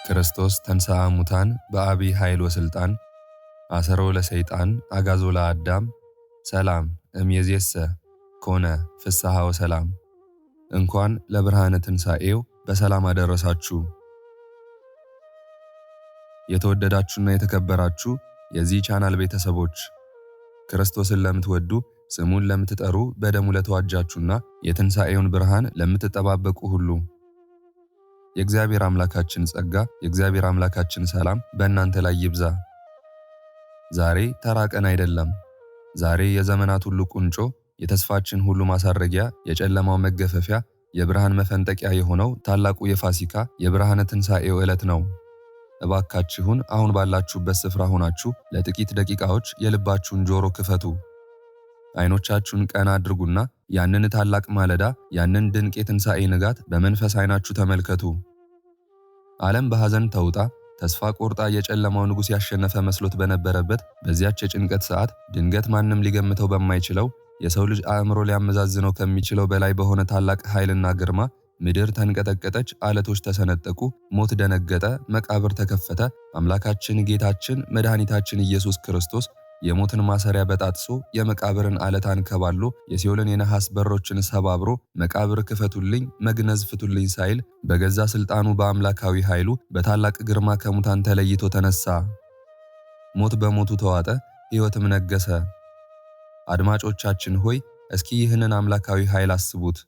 ክርስቶስ ተንሥአ እሙታን በአቢይ ኃይል ወሥልጣን አሰሮ ለሰይጣን አግዓዞ ለአዳም ሰላም እምይእዜሰ ኮነ ፍስሐ ወሰላም። እንኳን ለብርሃነ ትንሣኤው በሰላም አደረሳችሁ። የተወደዳችሁና የተከበራችሁ የዚህ ቻናል ቤተሰቦች ክርስቶስን ለምትወዱ ስሙን ለምትጠሩ በደሙ ለተዋጃችሁና የትንሣኤውን ብርሃን ለምትጠባበቁ ሁሉ የእግዚአብሔር አምላካችን ጸጋ የእግዚአብሔር አምላካችን ሰላም በእናንተ ላይ ይብዛ። ዛሬ ተራ ቀን አይደለም። ዛሬ የዘመናት ሁሉ ቁንጮ፣ የተስፋችን ሁሉ ማሳረጊያ፣ የጨለማው መገፈፊያ፣ የብርሃን መፈንጠቂያ የሆነው ታላቁ የፋሲካ የብርሃነ ትንሣኤው ዕለት ነው። እባካችሁን አሁን ባላችሁበት ስፍራ ሆናችሁ ለጥቂት ደቂቃዎች የልባችሁን ጆሮ ክፈቱ። አይኖቻችሁን ቀና አድርጉና ያንን ታላቅ ማለዳ ያንን ድንቅ የትንሣኤ ንጋት በመንፈስ አይናችሁ ተመልከቱ። ዓለም በሐዘን ተውጣ ተስፋ ቆርጣ የጨለማው ንጉሥ ያሸነፈ መስሎት በነበረበት በዚያች የጭንቀት ሰዓት ድንገት ማንም ሊገምተው በማይችለው የሰው ልጅ አእምሮ ሊያመዛዝነው ከሚችለው በላይ በሆነ ታላቅ ኃይልና ግርማ ምድር ተንቀጠቀጠች፣ አለቶች ተሰነጠቁ፣ ሞት ደነገጠ፣ መቃብር ተከፈተ። አምላካችን ጌታችን መድኃኒታችን ኢየሱስ ክርስቶስ የሞትን ማሰሪያ በጣጥሶ የመቃብርን አለት አንከባሎ የሲኦልን የነሐስ በሮችን ሰባብሮ መቃብር ክፈቱልኝ መግነዝ ፍቱልኝ ሳይል በገዛ ስልጣኑ በአምላካዊ ኃይሉ በታላቅ ግርማ ከሙታን ተለይቶ ተነሳ። ሞት በሞቱ ተዋጠ፣ ሕይወትም ነገሰ። አድማጮቻችን ሆይ እስኪ ይህንን አምላካዊ ኃይል አስቡት።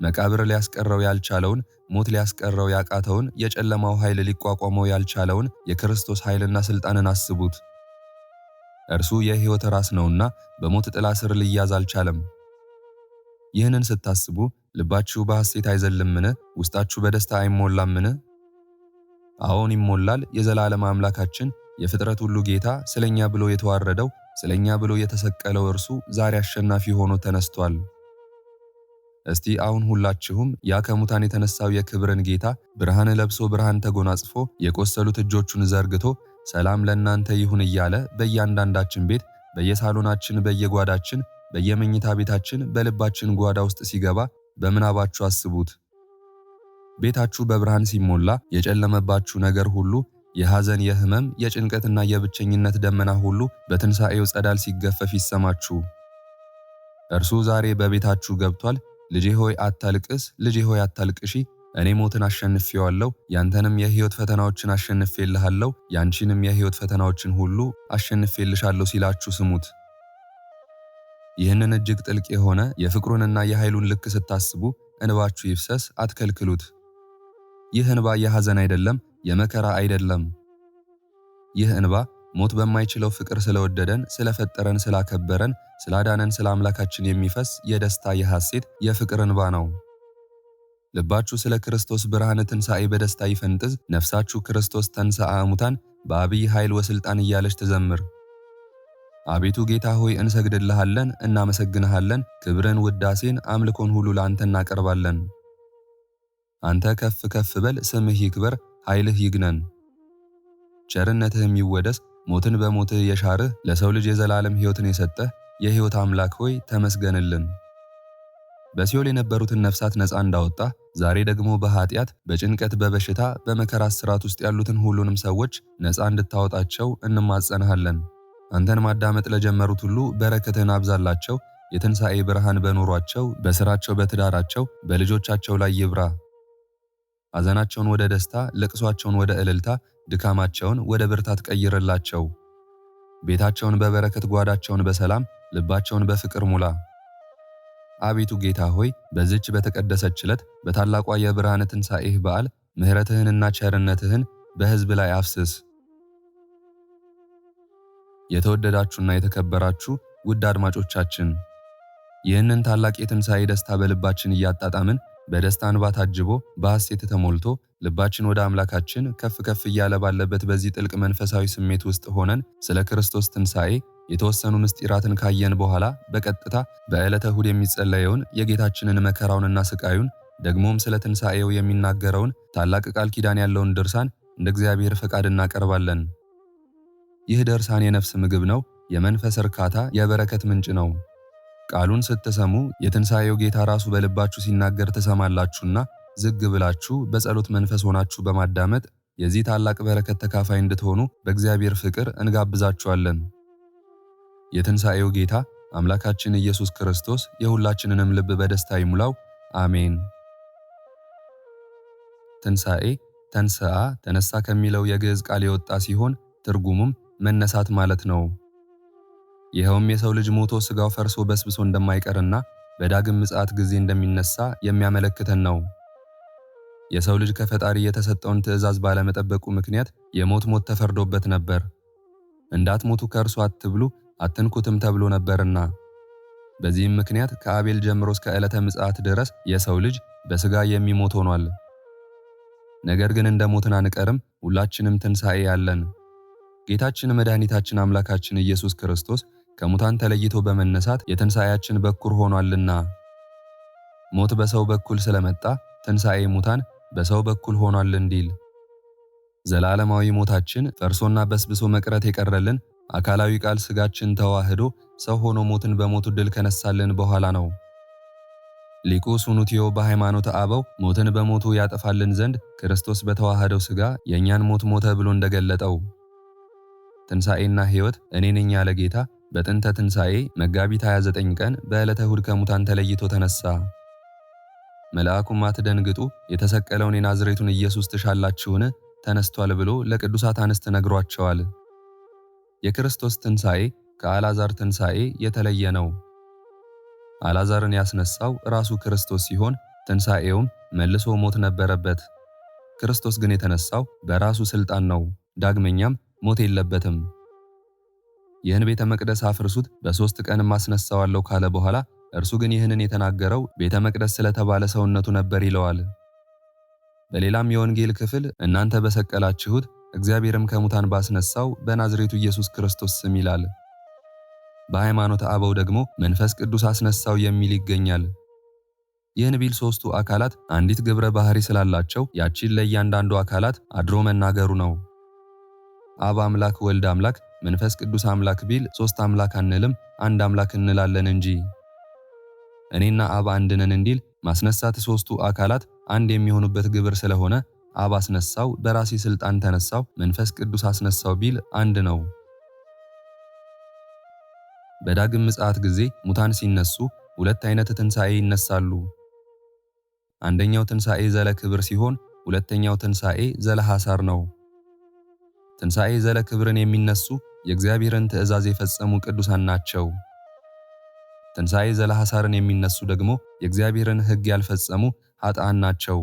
መቃብር ሊያስቀረው ያልቻለውን፣ ሞት ሊያስቀረው ያቃተውን፣ የጨለማው ኃይል ሊቋቋመው ያልቻለውን የክርስቶስ ኃይልና ስልጣንን አስቡት። እርሱ የሕይወት ራስ ነውና በሞት ጥላ ስር ሊያዝ አልቻለም። ይህንን ስታስቡ ልባችሁ በሐሴት አይዘልምን? ውስጣችሁ በደስታ አይሞላምን? አዎን ይሞላል። የዘላለም አምላካችን የፍጥረት ሁሉ ጌታ ስለኛ ብሎ የተዋረደው ስለኛ ብሎ የተሰቀለው እርሱ ዛሬ አሸናፊ ሆኖ ተነስቷል። እስቲ አሁን ሁላችሁም ያ ከሙታን የተነሳው የክብርን ጌታ ብርሃን ለብሶ ብርሃን ተጎናጽፎ የቆሰሉት እጆቹን ዘርግቶ ሰላም ለእናንተ ይሁን እያለ በእያንዳንዳችን ቤት በየሳሎናችን በየጓዳችን በየመኝታ ቤታችን በልባችን ጓዳ ውስጥ ሲገባ በምናባችሁ አስቡት። ቤታችሁ በብርሃን ሲሞላ የጨለመባችሁ ነገር ሁሉ የሐዘን፣ የህመም፣ የጭንቀትና የብቸኝነት ደመና ሁሉ በትንሣኤው ጸዳል ሲገፈፍ ይሰማችሁ። እርሱ ዛሬ በቤታችሁ ገብቷል። ልጄ ሆይ አታልቅስ፣ ልጄ ሆይ አታልቅሺ፣ እኔ ሞትን አሸንፌዋለሁ፣ ያንተንም የሕይወት ፈተናዎችን አሸንፌልሃለሁ፣ ያንቺንም የሕይወት ፈተናዎችን ሁሉ አሸንፌልሻለሁ ሲላችሁ ስሙት። ይህንን እጅግ ጥልቅ የሆነ የፍቅሩንና የኃይሉን ልክ ስታስቡ እንባችሁ ይፍሰስ፣ አትከልክሉት። ይህ እንባ የሐዘን አይደለም፣ የመከራ አይደለም። ይህ እንባ ሞት በማይችለው ፍቅር ስለወደደን፣ ስለፈጠረን፣ ስላከበረን፣ ስላዳነን ስለ አምላካችን የሚፈስ የደስታ የሐሴት የፍቅር እንባ ነው። ልባችሁ ስለ ክርስቶስ ብርሃነ ትንሣኤ በደስታ ይፈንጥዝ። ነፍሳችሁ ክርስቶስ ተንሥአ እሙታን በአቢይ ኃይል ወሥልጣን እያለች ትዘምር። አቤቱ ጌታ ሆይ እንሰግድልሃለን፣ እናመሰግንሃለን። ክብርን፣ ውዳሴን፣ አምልኮን ሁሉ ለአንተ እናቀርባለን። አንተ ከፍ ከፍ በል፣ ስምህ ይክበር፣ ኃይልህ ይግነን፣ ቸርነትህም ይወደስ። ሞትን በሞትህ የሻርህ ለሰው ልጅ የዘላለም ሕይወትን የሰጠህ የሕይወት አምላክ ሆይ ተመስገንልን። በሲኦል የነበሩትን ነፍሳት ነፃ እንዳወጣ ዛሬ ደግሞ በኃጢአት፣ በጭንቀት፣ በበሽታ፣ በመከራ እስራት ውስጥ ያሉትን ሁሉንም ሰዎች ነፃ እንድታወጣቸው እንማጸንሃለን። አንተን ማዳመጥ ለጀመሩት ሁሉ በረከትህን አብዛላቸው። የትንሣኤ ብርሃን በኑሯቸው፣ በሥራቸው፣ በትዳራቸው፣ በልጆቻቸው ላይ ይብራ። ሐዘናቸውን ወደ ደስታ፣ ልቅሷቸውን ወደ እልልታ፣ ድካማቸውን ወደ ብርታት ቀይርላቸው። ቤታቸውን በበረከት፣ ጓዳቸውን በሰላም፣ ልባቸውን በፍቅር ሙላ። አቤቱ ጌታ ሆይ በዚች በተቀደሰች ዕለት በታላቋ የብርሃነ ትንሣኤህ በዓል ምሕረትህንና ቸርነትህን በሕዝብ ላይ አፍስስ። የተወደዳችሁና የተከበራችሁ ውድ አድማጮቻችን ይህንን ታላቅ የትንሣኤ ደስታ በልባችን እያጣጣምን በደስታ እንባ ታጅቦ በሐሴት ተሞልቶ ልባችን ወደ አምላካችን ከፍ ከፍ እያለ ባለበት በዚህ ጥልቅ መንፈሳዊ ስሜት ውስጥ ሆነን ስለ ክርስቶስ ትንሣኤ የተወሰኑ ምስጢራትን ካየን በኋላ በቀጥታ በዕለተ እሁድ የሚጸለየውን የጌታችንን መከራውንና ስቃዩን ደግሞም ስለ ትንሣኤው የሚናገረውን ታላቅ ቃል ኪዳን ያለውን ድርሳን እንደ እግዚአብሔር ፈቃድ እናቀርባለን። ይህ ድርሳን የነፍስ ምግብ ነው፣ የመንፈስ እርካታ፣ የበረከት ምንጭ ነው። ቃሉን ስትሰሙ የትንሣኤው ጌታ ራሱ በልባችሁ ሲናገር ትሰማላችሁና ዝግ ብላችሁ በጸሎት መንፈስ ሆናችሁ በማዳመጥ የዚህ ታላቅ በረከት ተካፋይ እንድትሆኑ በእግዚአብሔር ፍቅር እንጋብዛችኋለን። የትንሣኤው ጌታ አምላካችን ኢየሱስ ክርስቶስ የሁላችንንም ልብ በደስታ ይሙላው። አሜን። ትንሣኤ ተንሥአ ተነሳ ከሚለው የግዕዝ ቃል የወጣ ሲሆን ትርጉሙም መነሳት ማለት ነው። ይኸውም የሰው ልጅ ሞቶ ሥጋው ፈርሶ በስብሶ እንደማይቀርና በዳግም ምጽአት ጊዜ እንደሚነሳ የሚያመለክተን ነው። የሰው ልጅ ከፈጣሪ የተሰጠውን ትእዛዝ ባለመጠበቁ ምክንያት የሞት ሞት ተፈርዶበት ነበር። እንዳትሞቱ ከእርሱ አትብሉ አትንኩትም ተብሎ ነበርና። በዚህም ምክንያት ከአቤል ጀምሮ እስከ ዕለተ ምጽአት ድረስ የሰው ልጅ በሥጋ የሚሞት ሆኗል። ነገር ግን እንደ ሞትን አንቀርም፣ ሁላችንም ትንሣኤ ያለን። ጌታችን መድኃኒታችን አምላካችን ኢየሱስ ክርስቶስ ከሙታን ተለይቶ በመነሳት የትንሣኤያችን በኩር ሆኗልና። ሞት በሰው በኩል ስለመጣ ትንሣኤ ሙታን በሰው በኩል ሆኗል እንዲል ዘላለማዊ ሞታችን ፈርሶና በስብሶ መቅረት የቀረልን አካላዊ ቃል ሥጋችን ተዋህዶ ሰው ሆኖ ሞትን በሞቱ ድል ከነሳልን በኋላ ነው። ሊቁ ሱኑቲዮ በሃይማኖተ አበው ሞትን በሞቱ ያጠፋልን ዘንድ ክርስቶስ በተዋህደው ሥጋ የእኛን ሞት ሞተ ብሎ እንደገለጠው ትንሣኤና ሕይወት እኔ ነኝ ያለ ጌታ በጥንተ ትንሣኤ መጋቢት 29 ቀን በዕለተ እሁድ ከሙታን ተለይቶ ተነሳ። መልአኩም አትደንግጡ፣ የተሰቀለውን የናዝሬቱን ኢየሱስ ትሻላችሁን? ተነስቷል ብሎ ለቅዱሳት አንስት ነግሯቸዋል። የክርስቶስ ትንሣኤ ከአልዓዛር ትንሣኤ የተለየ ነው። አልዓዛርን ያስነሳው ራሱ ክርስቶስ ሲሆን ትንሣኤውም መልሶ ሞት ነበረበት። ክርስቶስ ግን የተነሳው በራሱ ሥልጣን ነው። ዳግመኛም ሞት የለበትም። ይህን ቤተ መቅደስ አፍርሱት በ3 ቀንም አስነሳዋለሁ ካለ በኋላ እርሱ ግን ይህንን የተናገረው ቤተ መቅደስ ስለተባለ ሰውነቱ ነበር ይለዋል። በሌላም የወንጌል ክፍል እናንተ በሰቀላችሁት እግዚአብሔርም ከሙታን ባስነሳው በናዝሬቱ ኢየሱስ ክርስቶስ ስም ይላል። በሃይማኖተ አበው ደግሞ መንፈስ ቅዱስ አስነሳው የሚል ይገኛል። ይህን ቢል ሦስቱ አካላት አንዲት ግብረ ባህሪ ስላላቸው ያቺን ለእያንዳንዱ አካላት አድሮ መናገሩ ነው። አብ አምላክ፣ ወልድ አምላክ፣ መንፈስ ቅዱስ አምላክ ቢል 3 አምላክ አንልም፣ አንድ አምላክ እንላለን እንጂ። እኔና አብ አንድ ነን እንዲል ማስነሳት ሦስቱ አካላት አንድ የሚሆኑበት ግብር ስለሆነ አብ አስነሳው፣ በራሴ ሥልጣን ተነሳው፣ መንፈስ ቅዱስ አስነሳው ቢል አንድ ነው። በዳግም ምጽአት ጊዜ ሙታን ሲነሱ 2 አይነት ትንሣኤ ይነሳሉ። አንደኛው ትንሣኤ ዘለ ክብር ሲሆን ሁለተኛው ትንሣኤ ዘለ ሐሳር ነው። ትንሣኤ ዘለ ክብርን የሚነሱ የእግዚአብሔርን ትእዛዝ የፈጸሙ ቅዱሳን ናቸው። ትንሣኤ ዘለ ሐሳርን የሚነሱ ደግሞ የእግዚአብሔርን ሕግ ያልፈጸሙ ኃጥአን ናቸው።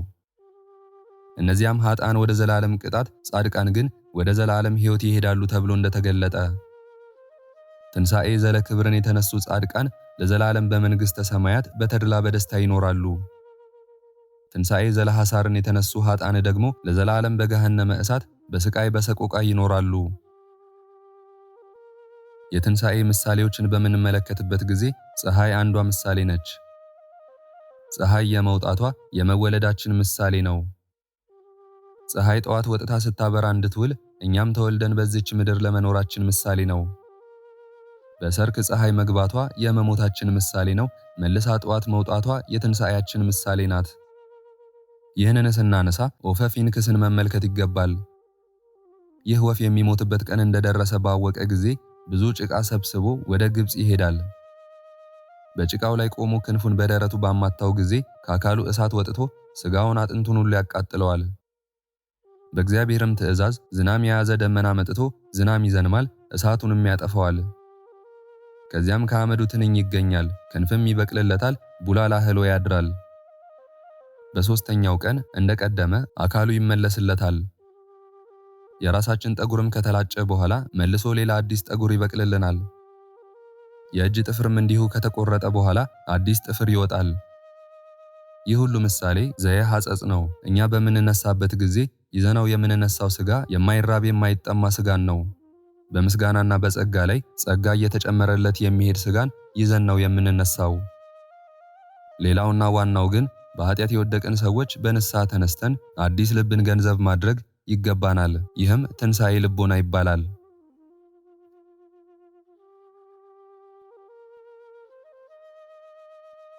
እነዚያም ኃጥአን ወደ ዘላለም ቅጣት፣ ጻድቃን ግን ወደ ዘላለም ሕይወት ይሄዳሉ ተብሎ እንደተገለጠ ትንሣኤ ዘለ ክብርን የተነሱ ጻድቃን ለዘላለም በመንግሥተ ሰማያት በተድላ በደስታ ይኖራሉ። ትንሣኤ ዘለ ሐሳርን የተነሱ ኃጥአን ደግሞ ለዘላለም በገሃነመ እሳት በስቃይ በሰቆቃ ይኖራሉ። የትንሣኤ ምሳሌዎችን በምንመለከትበት ጊዜ ፀሐይ አንዷ ምሳሌ ነች። ፀሐይ የመውጣቷ የመወለዳችን ምሳሌ ነው። ፀሐይ ጠዋት ወጥታ ስታበራ እንድትውል እኛም ተወልደን በዚች ምድር ለመኖራችን ምሳሌ ነው። በሰርክ ፀሐይ መግባቷ የመሞታችን ምሳሌ ነው። መልሳ ጠዋት መውጣቷ የትንሣኤያችን ምሳሌ ናት። ይህንን ስናነሳ ወፈ ፊንክስን መመልከት ይገባል። ይህ ወፍ የሚሞትበት ቀን እንደደረሰ ባወቀ ጊዜ ብዙ ጭቃ ሰብስቦ ወደ ግብጽ ይሄዳል። በጭቃው ላይ ቆሞ ክንፉን በደረቱ ባማታው ጊዜ ከአካሉ እሳት ወጥቶ ሥጋውን አጥንቱን ሁሉ ያቃጥለዋል። በእግዚአብሔርም ትእዛዝ ዝናም የያዘ ደመና መጥቶ ዝናም ይዘንማል፣ እሳቱንም ያጠፋዋል። ከዚያም ከአመዱ ትንኝ ይገኛል፣ ክንፍም ይበቅልለታል፣ ቡላላ ህሎ ያድራል። በሦስተኛው ቀን እንደቀደመ አካሉ ይመለስለታል። የራሳችን ጠጉርም ከተላጨ በኋላ መልሶ ሌላ አዲስ ጠጉር ይበቅልልናል። የእጅ ጥፍርም እንዲሁ ከተቆረጠ በኋላ አዲስ ጥፍር ይወጣል። ይህ ሁሉ ምሳሌ ዘየ ሐጸጽ ነው። እኛ በምንነሳበት ጊዜ ይዘነው የምንነሳው ሥጋ የማይራብ የማይጠማ ሥጋን ነው። በምስጋናና በጸጋ ላይ ጸጋ እየተጨመረለት የሚሄድ ሥጋን ይዘን ነው የምንነሳው። ሌላውና ዋናው ግን በኃጢአት የወደቅን ሰዎች በንስሐ ተነስተን አዲስ ልብን ገንዘብ ማድረግ ይገባናል። ይህም ትንሣኤ ልቦና ይባላል።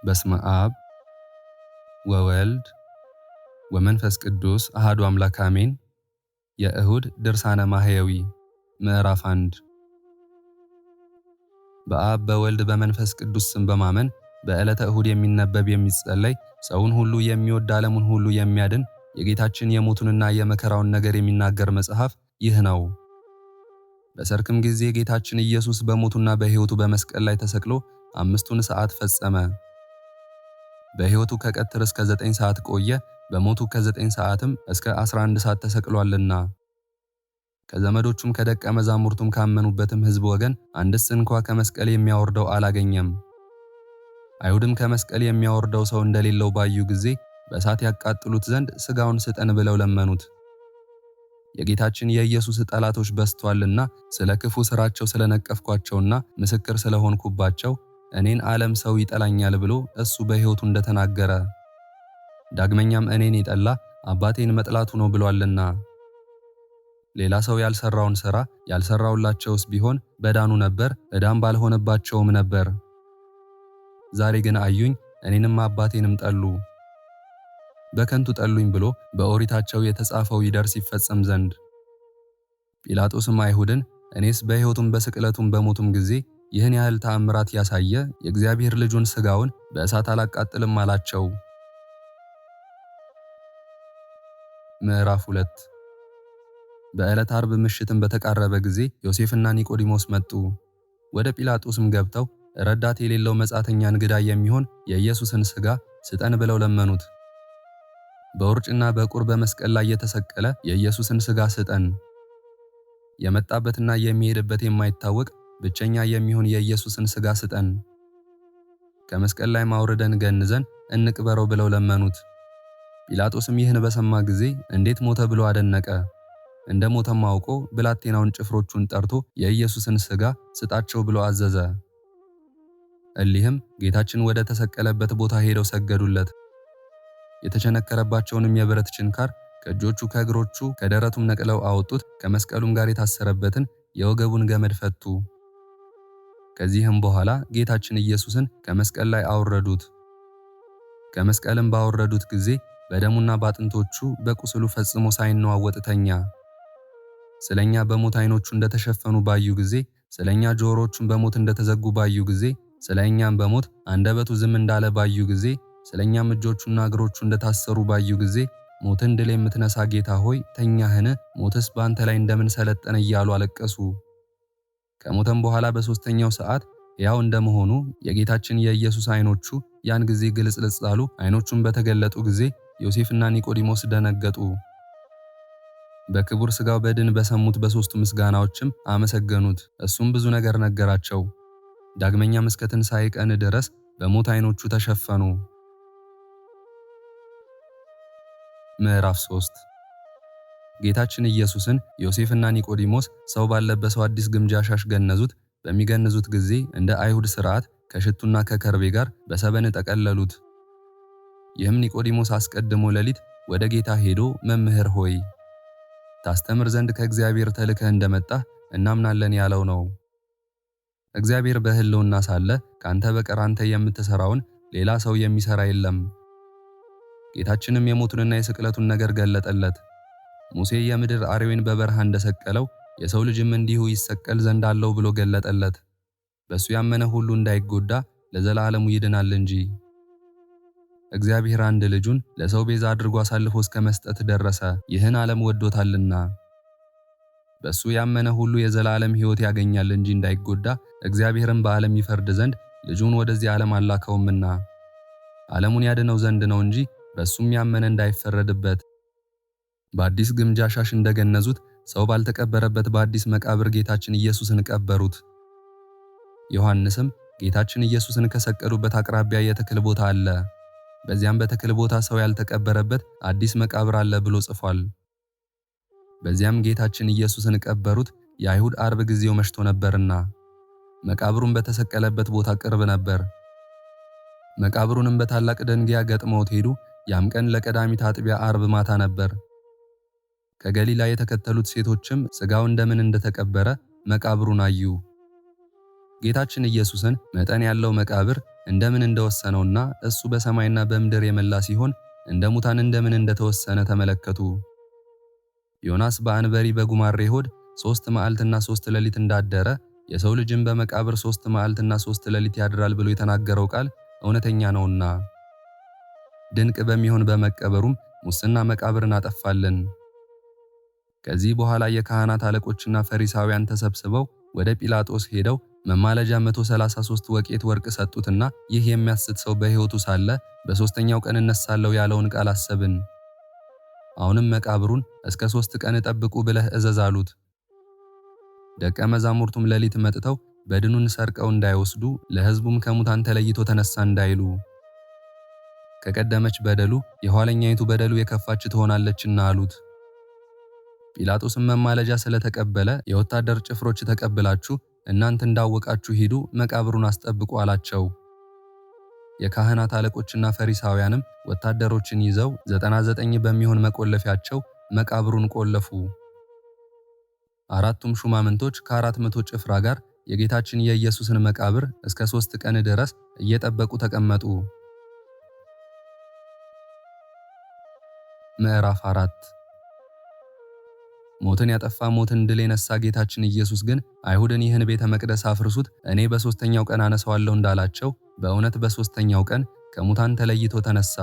በስመ አብ ወወልድ ወመንፈስ ቅዱስ አሐዱ አምላክ አሜን። የእሁድ ድርሳነ ማሕየዊ ምዕራፍ 1 በአብ በወልድ በመንፈስ ቅዱስ ስም በማመን በዕለተ እሁድ የሚነበብ የሚጸለይ ሰውን ሁሉ የሚወድ ዓለሙን ሁሉ የሚያድን የጌታችን የሞቱንና የመከራውን ነገር የሚናገር መጽሐፍ ይህ ነው። በሰርክም ጊዜ ጌታችን ኢየሱስ በሞቱና በሕይወቱ በመስቀል ላይ ተሰቅሎ 5ቱን ሰዓት ፈጸመ። በሕይወቱ ከቀትር እስከ 9 ሰዓት ቆየ። በሞቱ ከ9 ሰዓትም እስከ 11 ሰዓት ተሰቅሏልና። ከዘመዶቹም ከደቀ መዛሙርቱም ካመኑበትም ሕዝብ ወገን አንድስ እንኳ ከመስቀል የሚያወርደው አላገኘም። አይሁድም ከመስቀል የሚያወርደው ሰው እንደሌለው ባዩ ጊዜ በእሳት ያቃጥሉት ዘንድ ሥጋውን ስጠን ብለው ለመኑት። የጌታችን የኢየሱስ ጠላቶች በዝተዋልና ስለ ክፉ ሥራቸው ስለነቀፍኳቸውና ምስክር ስለሆንኩባቸው እኔን ዓለም ሰው ይጠላኛል ብሎ እሱ በሕይወቱ እንደተናገረ፣ ዳግመኛም እኔን የጠላ አባቴን መጥላቱ ነው ብሏልና። ሌላ ሰው ያልሰራውን ሥራ ያልሰራውላቸውስ ቢሆን በዳኑ ነበር፣ ዕዳም ባልሆነባቸውም ነበር። ዛሬ ግን አዩኝ፣ እኔንም አባቴንም ጠሉ። በከንቱ ጠሉኝ ብሎ በኦሪታቸው የተጻፈው ይደርስ ይፈጸም ዘንድ። ጲላጦስም አይሁድን እኔስ በሕይወቱም በስቅለቱም በሞቱም ጊዜ ይህን ያህል ተአምራት ያሳየ የእግዚአብሔር ልጁን ሥጋውን በእሳት አላቃጥልም አላቸው። ምዕራፍ 2 በዕለተ ዓርብ ምሽትም በተቃረበ ጊዜ ዮሴፍና ኒቆዲሞስ መጡ። ወደ ጲላጦስም ገብተው ረዳት የሌለው መጻተኛ እንግዳ የሚሆን የኢየሱስን ሥጋ ስጠን ብለው ለመኑት። በውርጭና በቁር በመስቀል ላይ የተሰቀለ የኢየሱስን ሥጋ ስጠን፣ የመጣበትና የሚሄድበት የማይታወቅ ብቸኛ የሚሆን የኢየሱስን ሥጋ ስጠን፣ ከመስቀል ላይ ማውረደን ገንዘን እንቅበረው ብለው ለመኑት። ጲላጦስም ይህን በሰማ ጊዜ እንዴት ሞተ ብሎ አደነቀ። እንደ ሞተም አውቆ ብላቴናውን ጭፍሮቹን ጠርቶ የኢየሱስን ሥጋ ስጣቸው ብሎ አዘዘ። እሊህም ጌታችን ወደ ተሰቀለበት ቦታ ሄደው ሰገዱለት። የተቸነከረባቸውንም የብረት ችንካር ከእጆቹ ከእግሮቹ ከደረቱም ነቅለው አወጡት። ከመስቀሉም ጋር የታሰረበትን የወገቡን ገመድ ፈቱ። ከዚህም በኋላ ጌታችን ኢየሱስን ከመስቀል ላይ አወረዱት። ከመስቀልም ባወረዱት ጊዜ በደሙና በአጥንቶቹ በቁስሉ ፈጽሞ ሳይነዋወጥ ተኛ። ስለኛ በሞት ዓይኖቹ እንደተሸፈኑ ባዩ ጊዜ፣ ስለኛ ጆሮቹን በሞት እንደተዘጉ ባዩ ጊዜ፣ ስለኛም በሞት አንደበቱ ዝም እንዳለ ባዩ ጊዜ፣ ስለኛም እጆቹና እግሮቹ እንደታሰሩ ባዩ ጊዜ ሞትን ድል የምትነሳ ጌታ ሆይ ተኛህን? ሞትስ በአንተ ላይ እንደምን ሰለጠነ እያሉ አለቀሱ። ከሞተም በኋላ በሦስተኛው ሰዓት ሕያው እንደመሆኑ የጌታችን የኢየሱስ ዓይኖቹ ያን ጊዜ ግልጽልጽ አሉ። ዓይኖቹም በተገለጡ ጊዜ ዮሴፍና ኒቆዲሞስ ደነገጡ። በክቡር ሥጋው በድን በሰሙት በሦስቱ ምስጋናዎችም አመሰገኑት። እሱም ብዙ ነገር ነገራቸው። ዳግመኛም እስከ ትንሣኤ ቀን ድረስ በሞት ዓይኖቹ ተሸፈኑ። ምዕራፍ 3 ጌታችን ኢየሱስን ዮሴፍና ኒቆዲሞስ ሰው ባለበሰው አዲስ ግምጃ ሻሽ ገነዙት። በሚገንዙት ጊዜ እንደ አይሁድ ሥርዓት ከሽቱና ከከርቤ ጋር በሰበን ጠቀለሉት። ይህም ኒቆዲሞስ አስቀድሞ ሌሊት ወደ ጌታ ሄዶ መምህር ሆይ ታስተምር ዘንድ ከእግዚአብሔር ተልከህ እንደመጣህ እናምናለን ያለው ነው። እግዚአብሔር በሕልውና ሳለ ካንተ በቀር አንተ የምትሠራውን ሌላ ሰው የሚሠራ የለም። ጌታችንም የሞቱንና የስቅለቱን ነገር ገለጠለት። ሙሴ የምድር አርዌን በበረሃ እንደሰቀለው የሰው ልጅም እንዲሁ ይሰቀል ዘንድ አለው ብሎ ገለጠለት። በእሱ ያመነ ሁሉ እንዳይጎዳ ለዘላለሙ ይድናል እንጂ። እግዚአብሔር አንድ ልጁን ለሰው ቤዛ አድርጎ አሳልፎ እስከ መስጠት ደረሰ፣ ይህን ዓለም ወዶታልና። በእሱ ያመነ ሁሉ የዘላለም ሕይወት ያገኛል እንጂ እንዳይጎዳ። እግዚአብሔርም በዓለም ይፈርድ ዘንድ ልጁን ወደዚህ ዓለም አላከውምና ዓለሙን ያድነው ዘንድ ነው እንጂ በእሱም ያመነ እንዳይፈረድበት። በአዲስ ግምጃ ሻሽ እንደገነዙት ሰው ባልተቀበረበት በአዲስ መቃብር ጌታችን ኢየሱስን ቀበሩት። ዮሐንስም ጌታችን ኢየሱስን ከሰቀሉበት አቅራቢያ የተክል ቦታ አለ፣ በዚያም በተክል ቦታ ሰው ያልተቀበረበት አዲስ መቃብር አለ ብሎ ጽፏል። በዚያም ጌታችን ኢየሱስን ቀበሩት። የአይሁድ ዓርብ ጊዜው መሽቶ ነበርና መቃብሩን በተሰቀለበት ቦታ ቅርብ ነበር። መቃብሩንም በታላቅ ደንጊያ ገጥመውት ሄዱ። ያም ቀን ለቀዳሚት አጥቢያ ዓርብ ማታ ነበር። ከገሊላ የተከተሉት ሴቶችም ሥጋው እንደምን እንደተቀበረ መቃብሩን አዩ። ጌታችን ኢየሱስን መጠን ያለው መቃብር እንደምን እንደወሰነውና እሱ በሰማይና በምድር የመላ ሲሆን እንደ ሙታን እንደምን እንደተወሰነ ተመለከቱ። ዮናስ በአንበሪ በጉማሬ ሆድ 3 መዓልትና 3 ሌሊት እንዳደረ የሰው ልጅም በመቃብር 3 መዓልትና 3 ሌሊት ያድራል ብሎ የተናገረው ቃል እውነተኛ ነውና ድንቅ በሚሆን በመቀበሩም ሙስና መቃብርን አጠፋልን። ከዚህ በኋላ የካህናት አለቆችና ፈሪሳውያን ተሰብስበው ወደ ጲላጦስ ሄደው መማለጃ 133 ወቄት ወርቅ ሰጡትና ይህ የሚያስት ሰው በሕይወቱ ሳለ በ3ኛው ቀን እነሳለሁ ያለውን ቃል አሰብን። አሁንም መቃብሩን እስከ 3 ቀን ጠብቁ ብለህ እዘዝ አሉት። ደቀ መዛሙርቱም ሌሊት መጥተው በድኑን ሰርቀው እንዳይወስዱ ለሕዝቡም ከሙታን ተለይቶ ተነሳ እንዳይሉ ከቀደመች በደሉ የኋለኛይቱ በደሉ የከፋች ትሆናለችና አሉት። ጲላጦስም መማለጃ ስለተቀበለ የወታደር ጭፍሮች ተቀብላችሁ እናንተ እንዳወቃችሁ ሂዱ፣ መቃብሩን አስጠብቁ አላቸው። የካህናት አለቆችና ፈሪሳውያንም ወታደሮችን ይዘው 99 በሚሆን መቆለፊያቸው መቃብሩን ቆለፉ። አራቱም ሹማምንቶች ከ400 ጭፍራ ጋር የጌታችን የኢየሱስን መቃብር እስከ 3 ቀን ድረስ እየጠበቁ ተቀመጡ። ምዕራፍ 4 ሞትን ያጠፋ ሞትን ድል የነሳ ጌታችን ኢየሱስ ግን አይሁድን ይህን ቤተ መቅደስ አፍርሱት፣ እኔ በ3ኛው ቀን አነሳዋለሁ እንዳላቸው በእውነት በ3ኛው ቀን ከሙታን ተለይቶ ተነሳ።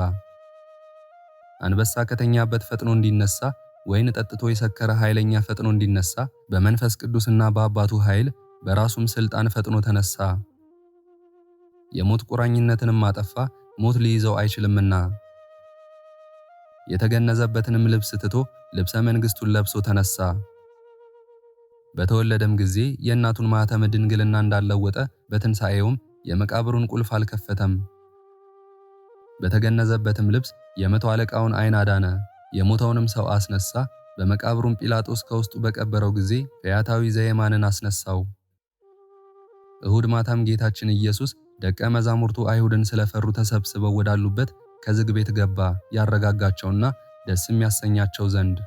አንበሳ ከተኛበት ፈጥኖ እንዲነሳ፣ ወይን ጠጥቶ የሰከረ ኃይለኛ ፈጥኖ እንዲነሳ በመንፈስ ቅዱስና በአባቱ ኃይል በራሱም ሥልጣን ፈጥኖ ተነሳ። የሞት ቁራኝነትንም አጠፋ፣ ሞት ሊይዘው አይችልምና። የተገነዘበትንም ልብስ ትቶ ልብሰ መንግሥቱን ለብሶ ተነሳ። በተወለደም ጊዜ የእናቱን ማኅተመ ድንግልና እንዳለወጠ በትንሣኤውም የመቃብሩን ቁልፍ አልከፈተም። በተገነዘበትም ልብስ የመቶ አለቃውን ዓይን አዳነ፣ የሞተውንም ሰው አስነሳ። በመቃብሩም ጲላጦስ ከውስጡ በቀበረው ጊዜ ፈያታዊ ዘየማንን አስነሳው። እሁድ ማታም ጌታችን ኢየሱስ ደቀ መዛሙርቱ አይሁድን ስለፈሩ ተሰብስበው ወዳሉበት ከዝግ ቤት ገባ፣ ያረጋጋቸውና ደስም ያሰኛቸው ዘንድ።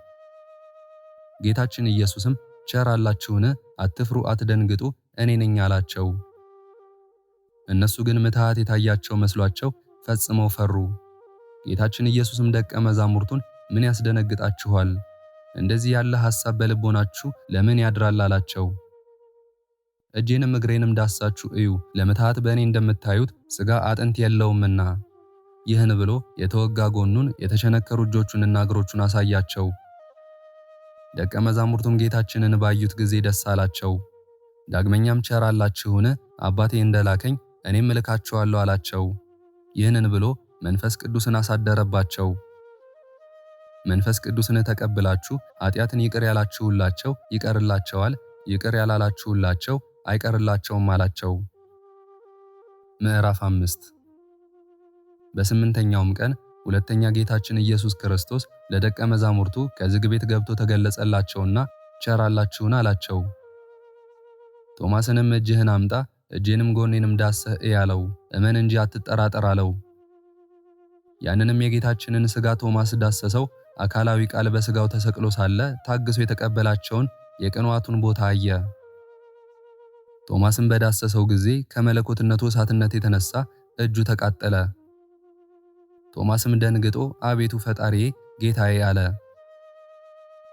ጌታችን ኢየሱስም ቸር አላችሁን? አትፍሩ፣ አትደንግጡ፣ እኔ ነኝ አላቸው። እነሱ ግን ምትሃት የታያቸው መስሏቸው ፈጽመው ፈሩ። ጌታችን ኢየሱስም ደቀ መዛሙርቱን ምን ያስደነግጣችኋል? እንደዚህ ያለ ሐሳብ በልቦናችሁ ለምን ያድራል አላቸው። እጄንም እግሬንም ዳሳችሁ እዩ፣ ለምትሃት በእኔ እንደምታዩት ሥጋ አጥንት የለውምና። ይህን ብሎ የተወጋ ጎኑን የተቸነከሩ እጆቹንና እግሮቹን አሳያቸው። ደቀ መዛሙርቱም ጌታችንን ባዩት ጊዜ ደስ አላቸው። ዳግመኛም ቸር አላችሁን? አባቴ እንደላከኝ እኔም እልካችኋለሁ አላቸው። ይህንን ብሎ መንፈስ ቅዱስን አሳደረባቸው። መንፈስ ቅዱስን ተቀብላችሁ ኃጢአትን ይቅር ያላችሁላቸው ይቀርላቸዋል፣ ይቅር ያላላችሁላቸው አይቀርላቸውም አላቸው። ምዕራፍ 5 በ8ኛውም ቀን ሁለተኛ ጌታችን ኢየሱስ ክርስቶስ ለደቀ መዛሙርቱ ከዝግ ቤት ገብቶ ተገለጸላቸውና ቸር አላችሁን አላቸው። ቶማስንም እጅህን አምጣ፣ እጄንም ጎኔንም ዳሰህ እይ አለው። እመን እንጂ አትጠራጠር አለው። ያንንም የጌታችንን ሥጋ ቶማስ ዳሰሰው። አካላዊ ቃል በሥጋው ተሰቅሎ ሳለ ታግሶ የተቀበላቸውን የቅንዋቱን ቦታ አየ። ቶማስም በዳሰሰው ጊዜ ከመለኮትነቱ እሳትነት የተነሳ እጁ ተቃጠለ። ቶማስም ደንግጦ አቤቱ ፈጣሪዬ ጌታዬ አለ።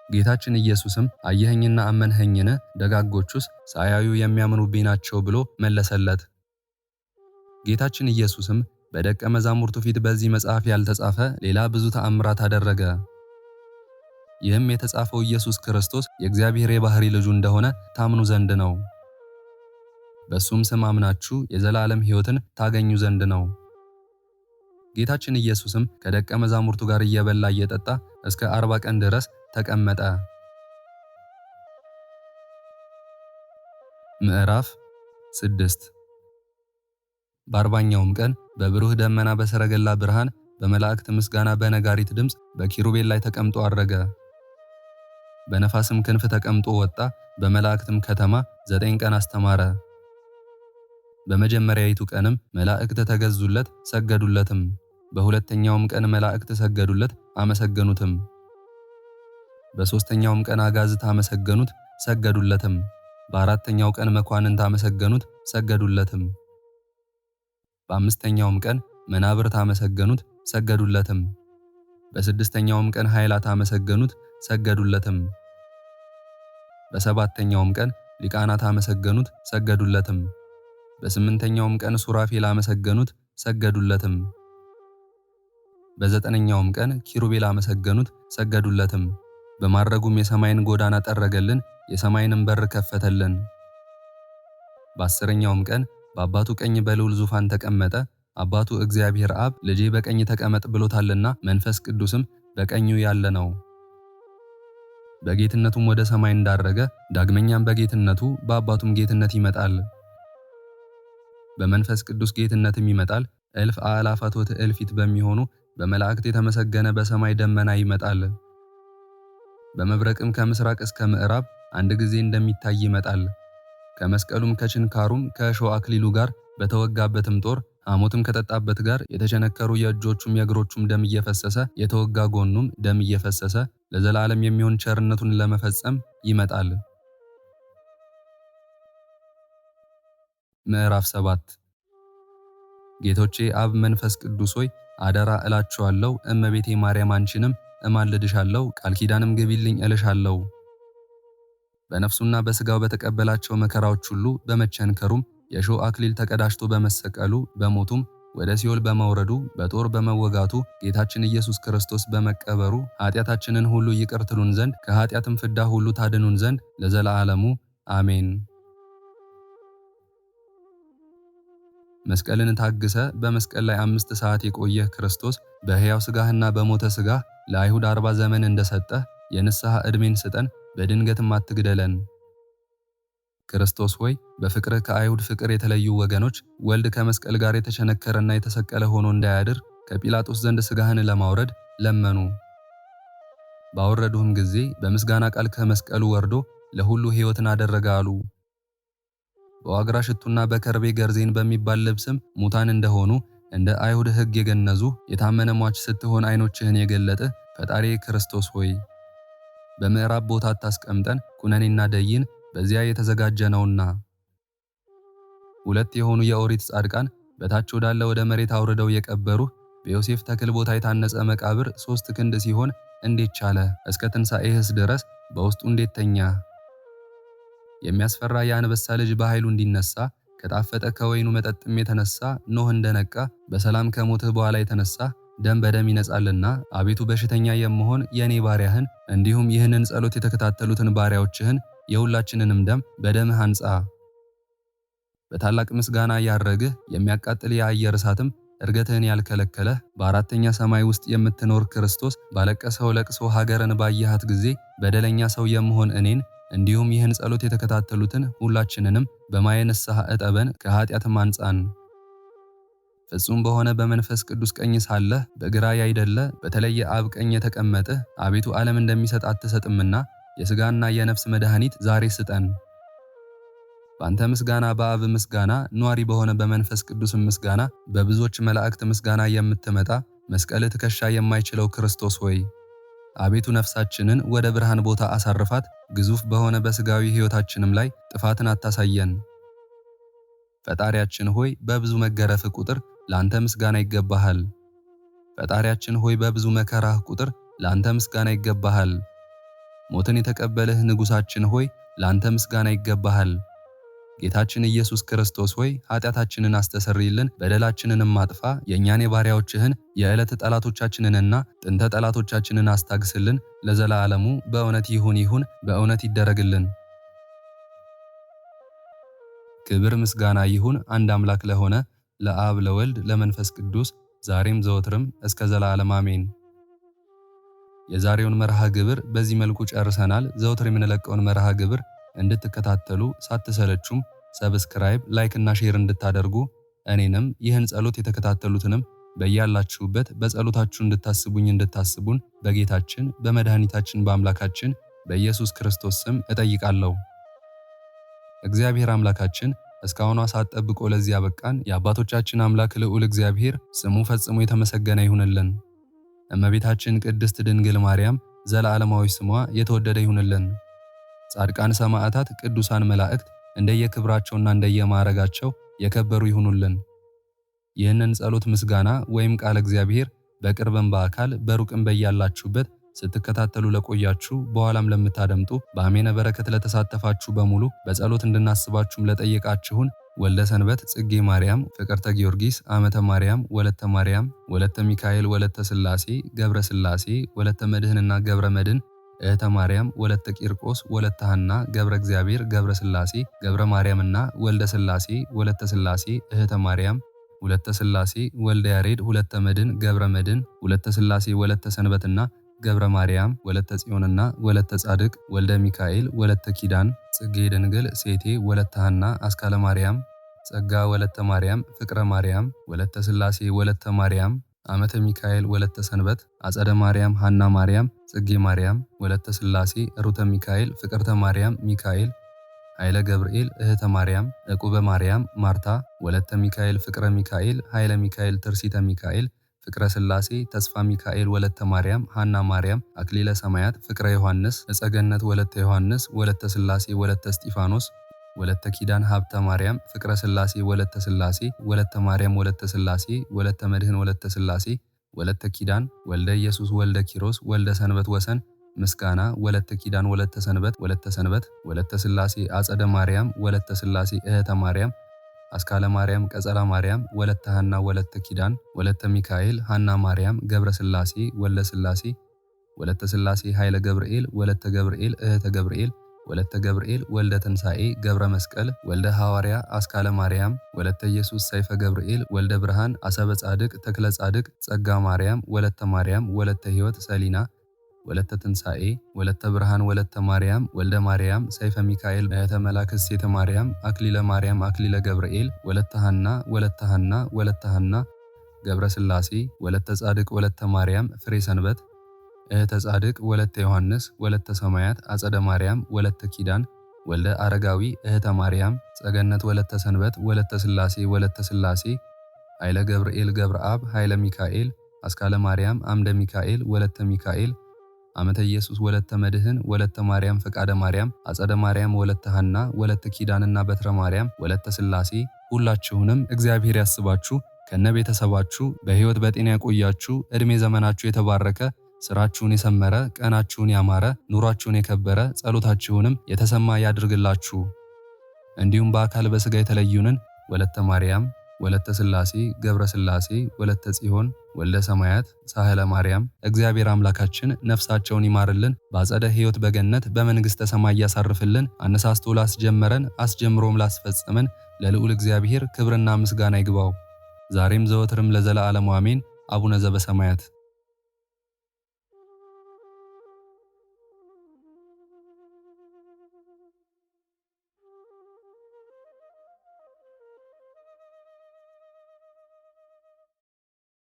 ጌታችን ኢየሱስም አየኸኝና አመንኸኝን? ደጋጎቹስ ሳያዩ የሚያምኑብኝ ናቸው ብሎ መለሰለት። ጌታችን ኢየሱስም በደቀ መዛሙርቱ ፊት በዚህ መጽሐፍ ያልተጻፈ ሌላ ብዙ ተአምራት አደረገ። ይህም የተጻፈው ኢየሱስ ክርስቶስ የእግዚአብሔር የባሕሪ ልጁ እንደሆነ ታምኑ ዘንድ ነው። በሱም ስም አምናችሁ የዘላለም ሕይወትን ታገኙ ዘንድ ነው። ጌታችን ኢየሱስም ከደቀ መዛሙርቱ ጋር እየበላ እየጠጣ እስከ 40 ቀን ድረስ ተቀመጠ። ምዕራፍ 6 በ40ኛውም ቀን በብሩህ ደመና በሰረገላ ብርሃን በመላእክት ምስጋና በነጋሪት ድምፅ በኪሩቤል ላይ ተቀምጦ አረገ። በነፋስም ክንፍ ተቀምጦ ወጣ። በመላእክትም ከተማ 9 ቀን አስተማረ። በመጀመሪያይቱ ቀንም መላእክት ተገዙለት ሰገዱለትም። በሁለተኛውም ቀን መላእክት ሰገዱለት አመሰገኑትም። በሦስተኛውም ቀን አጋዕዝት አመሰገኑት ሰገዱለትም። በአራተኛው ቀን መኳንንት አመሰገኑት ሰገዱለትም። በአምስተኛውም ቀን መናብርት አመሰገኑት ሰገዱለትም። በስድስተኛውም ቀን ኃይላት አመሰገኑት፣ ሰገዱለትም። በሰባተኛውም ቀን ሊቃናት አመሰገኑት፣ ሰገዱለትም። በስምንተኛውም ቀን ሱራፌል አመሰገኑት፣ ሰገዱለትም። በዘጠነኛውም ቀን ኪሩቤል አመሰገኑት፣ ሰገዱለትም። በማድረጉም የሰማይን ጎዳና ጠረገልን፣ የሰማይንም በር ከፈተልን። በአስረኛውም ቀን በአባቱ ቀኝ በልዑል ዙፋን ተቀመጠ። አባቱ እግዚአብሔር አብ ልጄ በቀኝ ተቀመጥ ብሎታልና መንፈስ ቅዱስም በቀኙ ያለ ነው። በጌትነቱም ወደ ሰማይ እንዳረገ ዳግመኛም በጌትነቱ በአባቱም ጌትነት ይመጣል። በመንፈስ ቅዱስ ጌትነትም ይመጣል። እልፍ አእላፋት ወትእልፊት በሚሆኑ በመላእክት የተመሰገነ በሰማይ ደመና ይመጣል። በመብረቅም ከምስራቅ እስከ ምዕራብ አንድ ጊዜ እንደሚታይ ይመጣል። ከመስቀሉም ከችንካሩም ከእሾህ አክሊሉ ጋር በተወጋበትም ጦር ሐሞትም ከጠጣበት ጋር የተቸነከሩ የእጆቹም የእግሮቹም ደም እየፈሰሰ የተወጋ ጎኑም ደም እየፈሰሰ ለዘላለም የሚሆን ቸርነቱን ለመፈጸም ይመጣል። ምዕራፍ 7 ጌቶቼ አብ መንፈስ ቅዱስ ሆይ አደራ እላችኋለሁ። እመቤቴ ማርያም አንቺንም እማልድሻለሁ፣ ቃል ኪዳንም ግቢልኝ እልሻለሁ። በነፍሱና በሥጋው በተቀበላቸው መከራዎች ሁሉ በመቸንከሩም የእሾህ አክሊል ተቀዳጅቶ በመሰቀሉ በሞቱም ወደ ሲኦል በመውረዱ በጦር በመወጋቱ ጌታችን ኢየሱስ ክርስቶስ በመቀበሩ ኃጢአታችንን ሁሉ ይቅር ትሉን ዘንድ ከኃጢአትም ፍዳ ሁሉ ታድኑን ዘንድ ለዘላለሙ አሜን። መስቀልን ታግሰ በመስቀል ላይ 5 ሰዓት የቆየህ ክርስቶስ በሕያው ሥጋህና በሞተ ሥጋህ ለአይሁድ 40 ዘመን እንደሰጠህ የንስሐ ዕድሜን ስጠን፣ በድንገትም አትግደለን። ክርስቶስ ሆይ በፍቅርህ ከአይሁድ ፍቅር የተለዩ ወገኖች ወልድ ከመስቀል ጋር የተቸነከረና የተሰቀለ ሆኖ እንዳያድር ከጲላጦስ ዘንድ ሥጋህን ለማውረድ ለመኑ። ባወረዱህም ጊዜ በምስጋና ቃል ከመስቀሉ ወርዶ ለሁሉ ሕይወትን አደረገ አሉ። በዋግራ ሽቱና በከርቤ ገርዜን በሚባል ልብስም ሙታን እንደሆኑ እንደ አይሁድ ሕግ የገነዙ የታመነ ሟች ስትሆን ዓይኖችህን የገለጥህ ፈጣሪ ክርስቶስ ሆይ በምዕራብ ቦታ አታስቀምጠን፣ ኩነኔና ደይን በዚያ የተዘጋጀ ነውና። 2 የሆኑ የኦሪት ጻድቃን በታች ወዳለ ወደ መሬት አውርደው የቀበሩህ በዮሴፍ ተክል ቦታ የታነጸ መቃብር 3 ክንድ ሲሆን እንዴት ቻለ? እስከ ትንሣኤህስ ድረስ በውስጡ እንዴት ተኛ? የሚያስፈራ የአንበሳ ልጅ በኃይሉ እንዲነሳ ከጣፈጠ ከወይኑ መጠጥም የተነሳ ኖህ እንደነቃ በሰላም ከሞትህ በኋላ የተነሳ ደም በደም ይነጻልና አቤቱ በሽተኛ የምሆን የኔ ባሪያህን እንዲሁም ይህንን ጸሎት የተከታተሉትን ባሪያዎችህን የሁላችንንም ደም በደምህ አንጻ። በታላቅ ምስጋና ያረግህ የሚያቃጥል የአየር እሳትም እርገትህን ያልከለከለህ በአራተኛ ሰማይ ውስጥ የምትኖር ክርስቶስ ባለቀሰው ለቅሶ ሀገርን ባየሃት ጊዜ በደለኛ ሰው የምሆን እኔን እንዲሁም ይህን ጸሎት የተከታተሉትን ሁላችንንም በማየ ንስሐ እጠበን ከኃጢአትም አንጻን። ፍጹም በሆነ በመንፈስ ቅዱስ ቀኝ ሳለህ በግራ ያይደለ በተለየ አብ ቀኝ የተቀመጥህ አቤቱ ዓለም እንደሚሰጥ አትሰጥምና የሥጋና የነፍስ መድኃኒት ዛሬ ስጠን። በአንተ ምስጋና በአብ ምስጋና ኗሪ በሆነ በመንፈስ ቅዱስም ምስጋና በብዙዎች መላእክት ምስጋና የምትመጣ መስቀል ትከሻ የማይችለው ክርስቶስ ሆይ አቤቱ ነፍሳችንን ወደ ብርሃን ቦታ አሳርፋት፣ ግዙፍ በሆነ በሥጋዊ ሕይወታችንም ላይ ጥፋትን አታሳየን። ፈጣሪያችን ሆይ በብዙ መገረፍ ቁጥር ላንተ ምስጋና ይገባሃል። ፈጣሪያችን ሆይ በብዙ መከራህ ቁጥር ላንተ ምስጋና ይገባሃል። ሞትን የተቀበልህ ንጉሳችን ሆይ ላንተ ምስጋና ይገባሃል። ጌታችን ኢየሱስ ክርስቶስ ሆይ ኃጢአታችንን አስተሰርይልን፣ በደላችንንም አጥፋ፣ የእኛን የባሪያዎችህን የዕለት ጠላቶቻችንንና ጥንተ ጠላቶቻችንን አስታግስልን። ለዘላለሙ በእውነት ይሁን በእውነት ይደረግልን። ክብር ምስጋና ይሁን አንድ አምላክ ለሆነ ለአብ ለወልድ ለመንፈስ ቅዱስ ዛሬም ዘወትርም እስከ ዘላለም አሜን። የዛሬውን መርሃ ግብር በዚህ መልኩ ጨርሰናል። ዘወትር የምንለቀውን መርሃ ግብር እንድትከታተሉ ሳትሰለቹም ሰብስክራይብ፣ ላይክ እና ሼር እንድታደርጉ እኔንም ይህን ጸሎት የተከታተሉትንም በያላችሁበት በጸሎታችሁ እንድታስቡን በጌታችን በመድኃኒታችን በአምላካችን በኢየሱስ ክርስቶስ ስም እጠይቃለሁ። እግዚአብሔር አምላካችን እስካሁኗ ሰዓት ጠብቆ ለዚህ ያበቃን የአባቶቻችን አምላክ ልዑል እግዚአብሔር ስሙ ፈጽሞ የተመሰገነ ይሁንልን። እመቤታችን ቅድስት ድንግል ማርያም ዘላለማዊ ስሟ የተወደደ ይሁንልን። ጻድቃን ሰማዕታት፣ ቅዱሳን መላእክት እንደየክብራቸውና እንደየማዕረጋቸው የከበሩ ይሁኑልን። ይህንን ጸሎት ምስጋና ወይም ቃል እግዚአብሔር በቅርብም በአካል በሩቅም በያላችሁበት ስትከታተሉ ለቆያችሁ በኋላም ለምታደምጡ በአሜነ በረከት ለተሳተፋችሁ በሙሉ በጸሎት እንድናስባችሁም ለጠየቃችሁን ወልደ ሰንበት ጽጌ ማርያም፣ ፍቅርተ ጊዮርጊስ፣ አመተ ማርያም፣ ወለተ ማርያም፣ ወለተ ሚካኤል፣ ወለተ ስላሴ፣ ገብረ ስላሴ፣ ወለተ መድህንና ገብረ መድህን፣ እህተ ማርያም፣ ወለተ ቂርቆስ፣ ወለተ ሐና፣ ገብረ እግዚአብሔር፣ ገብረ ስላሴ፣ ገብረ ማርያምና ወልደ ስላሴ፣ ወለተ ስላሴ፣ እህተ ማርያም፣ ወለተ ስላሴ፣ ወልደ ያሬድ፣ ወለተ መድህን፣ ገብረ መድህን፣ ወለተ ስላሴ፣ ወለተ ሰንበትና ገብረ ማርያም፣ ወለተ ጽዮንና ወለተ ጻድቅ፣ ወልደ ሚካኤል፣ ወለተ ኪዳን፣ ጽጌ ድንግል፣ ሴቴ፣ ወለተ ሐና፣ አስካለ ማርያም፣ ጸጋ፣ ወለተ ማርያም፣ ፍቅረ ማርያም፣ ወለተ ስላሴ፣ ወለተ ማርያም፣ አመተ ሚካኤል፣ ወለተ ሰንበት፣ አጸደ ማርያም፣ ሐና ማርያም፣ ጽጌ ማርያም፣ ወለተ ስላሴ፣ ሩተ ሚካኤል፣ ፍቅርተ ማርያም፣ ሚካኤል፣ ኃይለ ገብርኤል፣ እህተ ማርያም፣ ዕቁበ ማርያም፣ ማርታ፣ ወለተ ሚካኤል፣ ፍቅረ ሚካኤል፣ ኃይለ ሚካኤል፣ ትርሲተ ሚካኤል፣ ፍቅረ ስላሴ፣ ተስፋ ሚካኤል፣ ወለተ ማርያም፣ ሐና ማርያም፣ አክሊለ ሰማያት፣ ፍቅረ ዮሐንስ፣ እጸገነት፣ ወለተ ዮሐንስ፣ ወለተ ስላሴ፣ ወለተ እስጢፋኖስ፣ ወለተ ኪዳን፣ ሀብተ ማርያም፣ ፍቅረ ስላሴ፣ ወለተ ስላሴ፣ ወለተ ማርያም፣ ወለተ ስላሴ፣ ወለተ መድህን፣ ወለተ ስላሴ፣ ወለተ ኪዳን፣ ወልደ ኢየሱስ፣ ወልደ ኪሮስ፣ ወልደ ሰንበት ወሰን ምስጋና፣ ወለተ ኪዳን፣ ወለተ ሰንበት፣ ወለተ ሰንበት፣ ወለተ ስላሴ፣ አጸደ ማርያም፣ ወለተ ስላሴ፣ እህተ ማርያም፣ አስካለ ማርያም፣ ቀጸላ ማርያም፣ ወለተ ሐና፣ ወለተ ኪዳን፣ ወለተ ሚካኤል፣ ሐና ማርያም፣ ገብረ ስላሴ፣ ወልደ ስላሴ፣ ወለተ ስላሴ፣ ኃይለ ገብርኤል፣ ወለተ ገብርኤል፣ እህተ ገብርኤል፣ ወለተ ገብርኤል፣ ወልደ ትንሣኤ፣ ገብረ መስቀል፣ ወልደ ሐዋርያ፣ አስካለ ማርያም፣ ወለተ ኢየሱስ፣ ሰይፈ ገብርኤል፣ ወልደ ብርሃን፣ አሰበ ጻድቅ፣ ተክለ ጻድቅ፣ ጸጋ ማርያም፣ ወለተ ማርያም፣ ወለተ ሕይወት፣ ሰሊና፣ ወለተ ትንሣኤ፣ ወለተ ብርሃን፣ ወለተ ማርያም፣ ወልደ ማርያም፣ ሰይፈ ሚካኤል፣ እህተ መላክ፣ እሴተ ማርያም፣ አክሊለ ማርያም፣ አክሊለ ገብርኤል፣ ወለተ ሐና፣ ወለተ ሐና፣ ወለተ ሐና፣ ገብረ ስላሴ፣ ወለተ ጻድቅ፣ ወለተ ማርያም፣ ፍሬ ሰንበት፣ እህተ ጻድቅ፣ ወለተ ዮሐንስ፣ ወለተ ሰማያት፣ አጸደ ማርያም፣ ወለተ ኪዳን፣ ወልደ አረጋዊ፣ እህተ ማርያም፣ ጸገነት፣ ወለተ ሰንበት፣ ወለተ ስላሴ፣ ወለተ ስላሴ፣ ኃይለ ገብርኤል፣ ገብረ አብ፣ ኃይለ ሚካኤል፣ አስካለ ማርያም፣ አምደ ሚካኤል፣ ወለተ ሚካኤል፣ አመተ ኢየሱስ፣ ወለተ መድህን፣ ወለተ ማርያም፣ ፈቃደ ማርያም፣ አጸደ ማርያም፣ ወለተ ሐና፣ ወለተ ኪዳንና በትረ ማርያም፣ ወለተ ስላሴ። ሁላችሁንም እግዚአብሔር ያስባችሁ ከነ ቤተሰባችሁ በሕይወት በጤና ያቆያችሁ። ዕድሜ ዘመናችሁ የተባረከ፣ ስራችሁን የሰመረ፣ ቀናችሁን ያማረ፣ ኑሯችሁን የከበረ፣ ጸሎታችሁንም የተሰማ ያድርግላችሁ። እንዲሁም በአካል በሥጋ የተለዩንን ወለተ ማርያም፣ ወለተ ስላሴ፣ ገብረ ስላሴ፣ ወለተ ጽዮን፣ ወልደ ሰማያት፣ ሳህለ ማርያም እግዚአብሔር አምላካችን ነፍሳቸውን ይማርልን፣ በአጸደ ሕይወት በገነት በመንግሥተ ሰማይ ያሳርፍልን። አነሳስቶ ላስጀመረን አስጀምሮም ላስፈጸመን ለልዑል እግዚአብሔር ክብርና ምስጋና ይግባው ዛሬም ዘወትርም ለዘለዓለሙ አሜን። አቡነ ዘበሰማያት